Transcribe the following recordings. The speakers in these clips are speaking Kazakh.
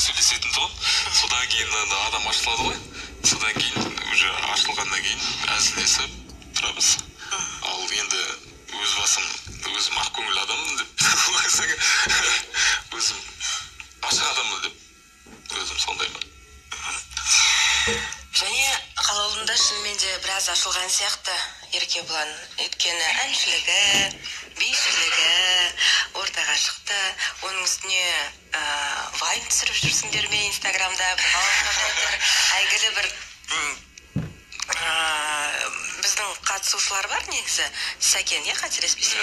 сөйлесетін тұғын. Содан кейін адам ашылады ғой. Содан кейін уже ашылғаннан кейін әзілдесіп тұрамыз. Ал енді өз басым, өзім ақкөңіл адаммын деп өзім ашық адаммын деп өзім сондаймын. Және қалауында шынымен де біраз ашылған сияқты Еркебұлан. Өйткені әншілігі, бишілігі ортаға шықты. Оның үстіне вайн түсіріп жүрсіңдер ме Инстаграмда? Әйгілі бір біздің қатысушылар бар негізі. Сәкен, қателеспесем.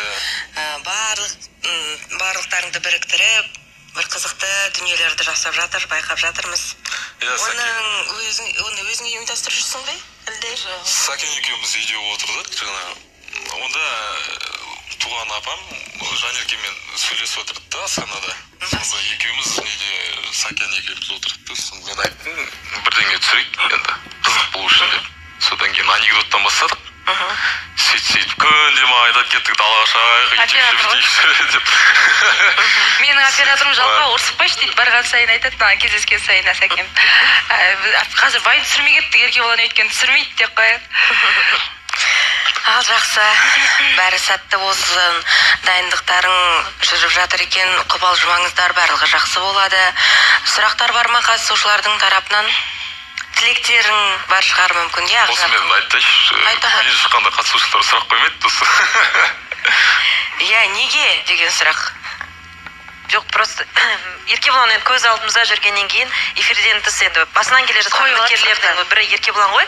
Барлықтарыңды біріктіріп, бір қызықты дүниелерді жасап жатыр, байқап жатырмыз. Оны өзіңе ұйымдастырып жүрсің бе? Сәкен екеуміз үйде отырдық, жаңа. Онда туған апам Жанеркемен сөйлесіп отырды да асханада. Сонда екеуміз неде Сәкен екеуміз отырдық. Мен айттым, бірдеңе түсірейік енді, қызық болу үшін деп. Содан кейін анекдоттан бастадық. Сөйтіп күнде маған айтады, кеттік далаға шығайық, деп. Менің операторым жалқа ұрсықпайшы дейді, барған сайын айтады, маған кездескен сайын Сәкен. Қазір вайн түсірмей кеттік, Еркебұлан өйткен түсірмейді деп қояды. Ал жақсы, бәрі сәтті болсын, дайындықтарың жүріп жатыр екен, қобалжымаңыздар, барлығы жақсы болады. Сұрақтар бар ма қатысушылардың тарапынан? Тілектерің бар шығар мүмкін, иә? Осы мен айтайыншы, ешқандай қатысушылар сұрақ қоймайды досы. Иә, неге деген сұрақ? Жоқ, просто Еркебұлан көз алдымызда жүргеннен кейін эфирден тыс енді басынан келе жатқан үміткерлердің бірі Еркебұлан ғой.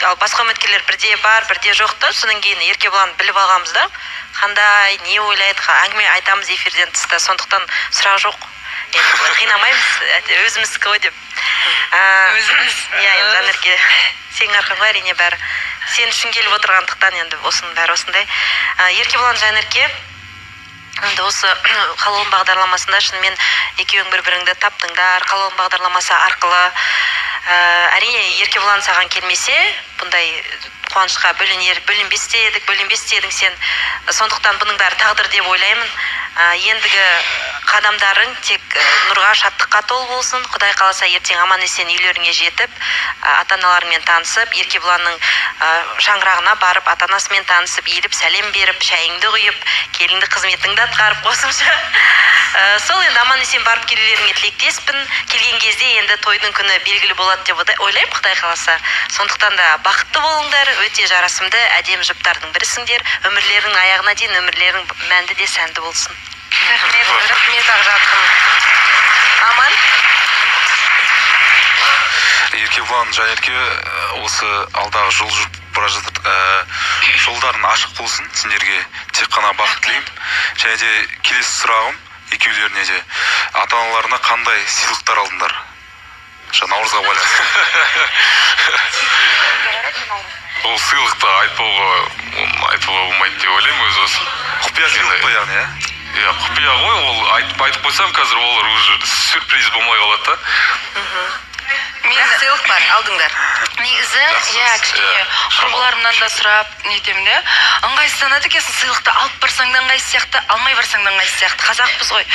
Ал басқа үміткерлер бірде бар, бірде жоқ та, содан кейін Еркебұлан біліп алғанбыз да, қандай, не ойлайды, әңгіме айтамыз эфирден тыста, сондықтан сұрақ жоқ. Қинамаймыз, өзіміздікі ғой деп. Өзіміз. Иә, Жанерке, сенің арқаңға әрине бәрі. Сен үшін келіп отырғандықтан енді осының бәрі осындай. Еркебұлан, Жанерке, енді осы қалауым бағдарламасында шынымен екеуің бір-біріңді таптыңдар, қалауым бағдарламасы арқылы. Әрине Еркебұлан саған келмесе, бұндай қуанышқа бөленбес дедің сен. Сондықтан бұның бәрі тағдыр деп ойлаймын. Ендігі қадамдарың тек нұрға, шаттыққа толы болсын. Құдай қаласа ертең аман есен үйлеріңе жетіп, ата-аналарыңмен танысып, Еркебұланның шаңырағына барып, ата-анасымен танысып, иіліп, сәлем беріп, шайыңды құйып, келінді қызметіңді атқарып қосымша. Сол енді аман есен барып келулеріңе тілектеспін. Келген кезде енді тойдың күні белгілі болады деп ойлаймын, Құдай қаласа. Сондықтан да бақытты болыңдар, өте жарасымды, әдемі жұптардың бірісіңдер. Өмірлерінің аяғына дейін өмірлерің мәнді де сәнді болсын. Рахмет Ақжарқын. Аман? Еркебұлан, Жанерке, осы алдағы жол жүріп бара жатыр. Жолдарың ашық болсын, сендерге тек қана бақыт тілеймін. Және де келесі сұрағым екеулеріне де ата-аналарына қандай сыйлықтар алдыңдар? Наурызға байланысты. Ол сыйлықты айтуға болмайды деп ойлаймын өзі осы. Құпия сыйлық қой яғни, иә? Иә, құпия ғой, ол айтып қойсам қазір олар уже сюрприз болмай қалады да. Мен сыйлық бар, алдыңдар. Негізі, кішкене құрбыларымнан да сұрап, нетемін де, ыңғайсызданады екенсің, сыйлықты алып барсаң да ыңғайсыз сияқты, алмай барсаң да ыңғайсыз сияқты. Қазақпыз ғой.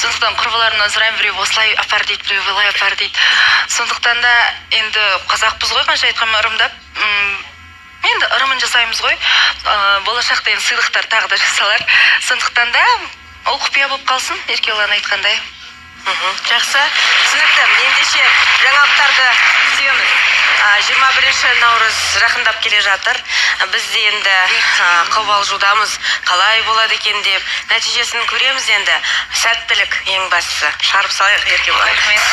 Сондықтан құрбыларымнан сұраймын, біреу осылай апар дейді, біреу былай апар дейді. Сондықтан да енді қазақпыз ғой, қанша айтқанмен ырымдап, енді ырымын жасаймыз ғой. Болашақта енді сыйлықтар тағы да жасалар. Сондықтан да ол құпия болып қалсын, Еркебұлан айтқандай. Жақсы, түсінікті. Ендеше жаңалықтарды күтеміз. 21 наурыз жақындап келе жатыр. Біз де енді қобалжудамыз, қалай болады екен деп. Нәтижесін көреміз енді. Сәттілік ең бастысы. Шығарып салайық, Еркебұлан. Рахмет.